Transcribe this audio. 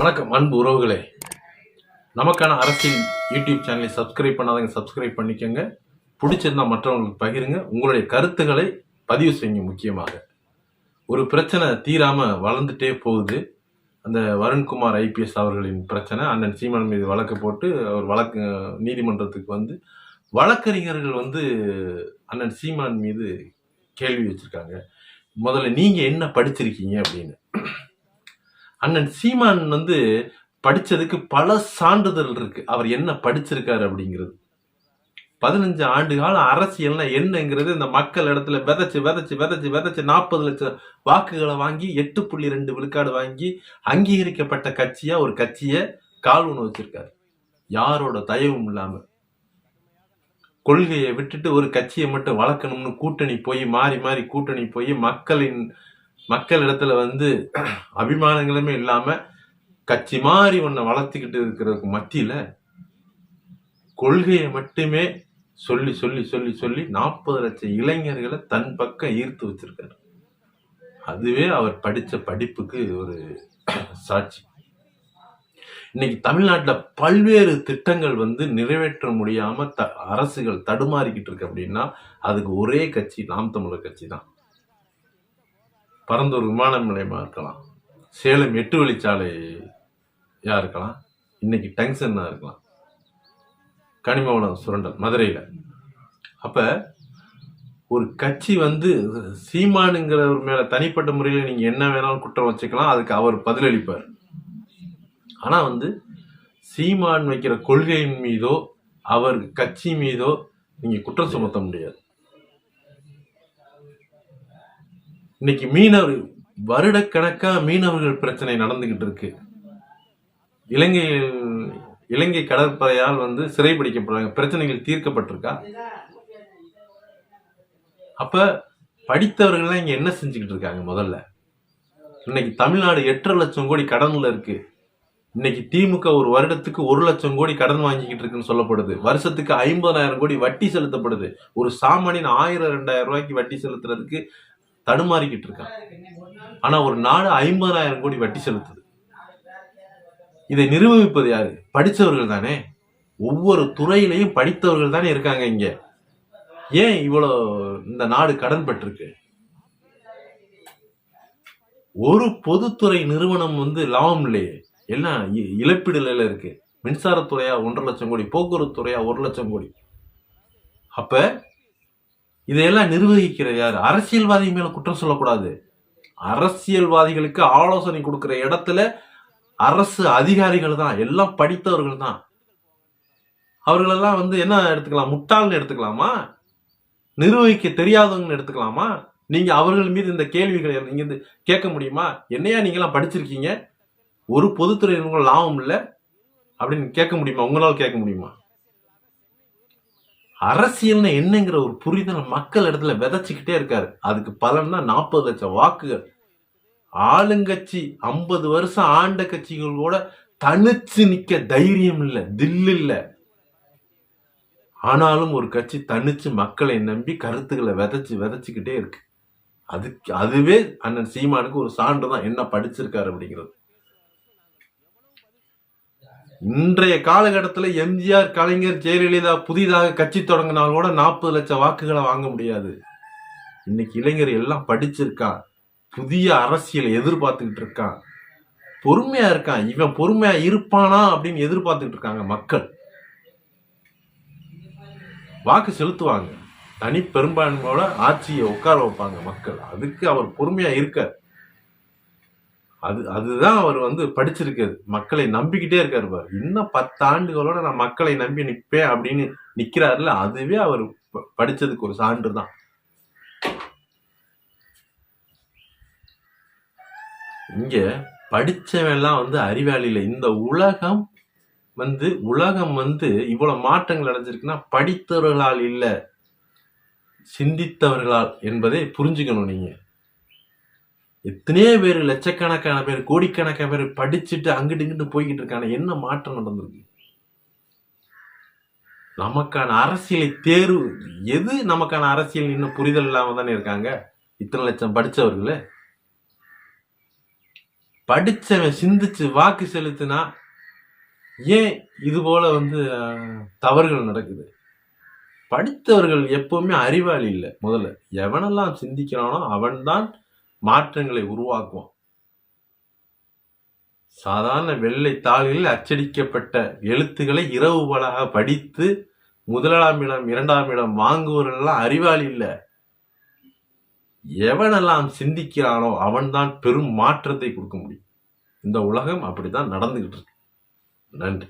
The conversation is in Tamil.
வணக்கம் அன்பு உறவுகளே. நமக்கான அரசியல் யூடியூப் சேனலை சப்ஸ்கிரைப் பண்ணாதவங்க சப்ஸ்கிரைப் பண்ணிக்கோங்க. பிடிச்சிருந்தா மற்றவங்களுக்கு பகிருங்க. உங்களுடைய கருத்துக்களை பதிவு செய்யுங்க. முக்கியமாக ஒரு பிரச்சனை தீராம வளர்ந்துட்டே போகுது. அந்த வருண்குமார் ஐபிஎஸ் அவர்களின் பிரச்சனை. அண்ணன் சீமான் மீது வழக்கு போட்டு அவர் வழக்கு நீதிமன்றத்துக்கு வந்து வழக்கறிஞர்கள் அண்ணன் சீமான் மீது கேள்வி வச்சிருக்காங்க. முதல்ல நீங்க என்ன படிச்சிருக்கீங்க அப்படின்னு. அண்ணன் சீமான் படிச்சதுக்கு பல சான்றிதழ் இருக்கு. அவர் என்ன படிச்சிருக்காரு அப்படிங்கிறது. 15 ஆண்டு கால அரசியல்னா என்னங்கிறது இந்த மக்கள் இடத்துல விதைச்சு 40 லட்சம் வாக்குகளை வாங்கி 8.2 விழுக்காடு வாங்கி அங்கீகரிக்கப்பட்ட கட்சியா ஒரு கட்சியை கால் ஊன வச்சிருக்காரு. யாரோட தயவும் இல்லாம கொள்கையை விட்டுட்டு ஒரு கட்சியை மட்டும் வளர்க்கணும்னு கூட்டணி போய் மாறி மாறி கூட்டணி போய் மக்கள் இடத்துல அபிமானங்களுமே இல்லாம கட்சி மாறி ஒன்ன வளர்த்துக்கிட்டு இருக்கிறதுக்கு மத்தியில கொள்கையை மட்டுமே சொல்லி சொல்லி சொல்லி சொல்லி 40 லட்சம் இளைஞர்களை தன் பக்கம் ஈர்த்து வச்சிருக்காரு. அதுவே அவர் படிச்ச படிப்புக்கு ஒரு சாட்சி. இன்னைக்கு தமிழ்நாட்டில் பல்வேறு திட்டங்கள் நிறைவேற்ற முடியாம அரசுகள் தடுமாறிக்கிட்டு இருக்கு அப்படின்னா அதுக்கு ஒரே கட்சி நாம் தமிழர் கட்சி தான். பரந்தூர் விமான நிலையமா இருக்கலாம், சேலம் 8 வழிச்சாலையா இருக்கலாம், இன்னைக்கு டங்ஷனா இருக்கலாம், கனிம வளம் சுரண்டல் மதுரையில. அப்ப ஒரு கட்சி சீமானுங்கிறவர் மேல தனிப்பட்ட முறையில நீங்க என்ன வேணாலும் குற்றம் வச்சுக்கலாம், அதுக்கு அவர் பதிலளிப்பார். ஆனா சீமான் வைக்கிற கொள்கையின் மீதோ அவர் கட்சி மீதோ நீங்க குற்றம் சுமத்த முடியாது. இன்னைக்கு வருடக்கணக்கா மீனவர்கள் பிரச்சனை நடந்துகிட்டு இருக்கு. இலங்கை கடற்படையால் சிறைபிடிக்கப்படுறாங்க. பிரச்சனைகள் தீர்க்கப்பட்டிருக்கா? அப்ப படித்தவர்கள் இங்க என்ன செஞ்சுக்கிட்டு இருக்காங்க? முதல்ல இன்னைக்கு தமிழ்நாடு 8.5 லட்சம் கோடி கடன்ல இருக்கு. இன்னைக்கு திமுக ஒரு வருடத்துக்கு 1 லட்சம் கோடி கடன் வாங்கிக்கிட்டு இருக்குன்னு சொல்லப்படுது. வருஷத்துக்கு 50,000 கோடி வட்டி செலுத்தப்படுது. ஒரு சாமானியன் 1000-2000 ரூபாய்க்கு வட்டி செலுத்துறதுக்கு தடுமாறிக்கிட்டு இருக்கான். ஆனா ஒரு நாடு 50,000 கோடி வட்டி செலுத்துது. இதை நிர்வகிப்பது யாரு? படித்தவர்கள் தானே. ஒவ்வொரு துறையிலையும் படித்தவர்கள் தானே இருக்காங்க. இங்க ஏன் இவ்வளவு இந்த நாடு கடன் பெற்றிருக்கு? ஒரு பொதுத்துறை நிறுவனம் லாபம் இல்லையே, எல்லாம் இழப்பீடுல இருக்கு. மின்சாரத்துறையா 1.5 லட்சம் கோடி, போக்குவரத்து துறையா 1 லட்சம் கோடி. அப்ப இதையெல்லாம் நிர்வகிக்கிற யாரு? அரசியல்வாதி மேல குற்றம் சொல்லக்கூடாது. அரசியல்வாதிகளுக்கு ஆலோசனை கொடுக்கிற இடத்துல அரசு அதிகாரிகள் தான், எல்லாம் படித்தவர்கள் தான். அவர்களெல்லாம் என்ன எடுத்துக்கலாம்? முட்டாள்னு எடுத்துக்கலாமா? நிர்வகிக்க தெரியாதவங்கன்னு எடுத்துக்கலாமா? நீங்க அவர்கள் மீது இந்த கேள்விகளை நீங்க கேட்க முடியுமா? என்னையா நீங்க எல்லாம் படிச்சிருக்கீங்க, ஒரு பொதுத்துறை லாபம் இல்லை அப்படின்னு கேட்க முடியுமா? உங்களால் கேட்க முடியுமா? அரசியல்னு என்னங்கிற ஒரு புரிதல் மக்கள் இடத்துல விதைச்சுக்கிட்டே இருக்காரு. அதுக்கு பலன் தான் 40 லட்சம் வாக்குகள். ஆளுங்கட்சி 50 வருஷம் ஆண்ட கட்சிகளோட தனிச்சு நிக்க தைரியம் இல்ல, தில்லு இல்ல. ஆனாலும் ஒரு கட்சி தனிச்சு மக்களை நம்பி கருத்துக்களை விதைச்சுக்கிட்டே இருக்கு. அதுவே அண்ணன் சீமானுக்கு ஒரு சான்று தான், என்ன படிச்சிருக்காரு அப்படிங்கிறது. இன்றைய காலகட்டத்தில் எம்ஜிஆர், கலைஞர், ஜெயலலிதா புதிதாக கட்சி தொடங்கினால் கூட 40 லட்சம் வாக்குகளை வாங்க முடியாது. இன்னைக்கு இளைஞர் எல்லாம் படிச்சிருக்கான், புதிய அரசியலை எதிர்பார்த்துக்கிட்டு இருக்கான், பொறுமையா இருக்கான். இவன் பொறுமையா இருப்பானா அப்படின்னு எதிர்பார்த்துக்கிட்டு இருக்காங்க மக்கள். வாக்கு செலுத்துவாங்க, தனி பெரும்பான்மையோட ஆட்சியை உட்கார வைப்பாங்க மக்கள். அதுக்கு அவர் பொறுமையா இருக்கார். அதுதான் அவர் படிச்சிருக்காரு. மக்களை நம்பிக்கிட்டே இருக்காரு பாரு. இன்னும் 10 ஆண்டுகளோட நான் மக்களை நம்பி நிற்பேன் அப்படின்னு நிக்கிறாருல, அதுவே அவர் படிச்சதுக்கு ஒரு சான்று தான். இங்க படிச்சவன் எல்லாம் அறிவாளி இல்லை. இந்த உலகம் இவ்வளவு மாற்றங்கள் அடைஞ்சிருக்குன்னா படித்தவர்களால் இல்ல, சிந்தித்தவர்களால் என்பதை புரிஞ்சுக்கணும். நீங்க எத்தனையோ பேர், லட்சக்கணக்கான பேர், கோடிக்கணக்கான பேர் படிச்சுட்டு அங்கிட்டு இங்கிட்டு போய்கிட்டு இருக்காங்க. என்ன மாற்றம் நடந்திருக்கு? நமக்கான அரசியலை தேர்வு எது? நமக்கான அரசியல் இன்னும் புரிதல் இல்லாம தானே இருக்காங்க இத்தனை லட்சம் படிச்சவர்களே. படிச்சவன் சிந்திச்சு வாக்கு செலுத்தினா ஏன் இது போல தவறுகள் நடக்குது? படித்தவர்கள் எப்பவுமே அறிவாளி இல்லை. முதல்ல எவனெல்லாம் சிந்திக்கிறானோ அவன்தான் மாற்றங்களை உருவாக்குவான். சாதாரண வெள்ளை தாளில் அச்சடிக்கப்பட்ட எழுத்துக்களை இரவு பகலாக படித்து 1ஆம் இடம் 2ஆம் இடம் வாங்குவவர்கள் அறிவாளி இல்ல. எவனெல்லாம் சிந்திக்கிறானோ அவன்தான் பெரும் மாற்றத்தை கொடுக்க முடியும். இந்த உலகம் அப்படித்தான் நடந்துகிட்டு இருக்கு. நன்றி.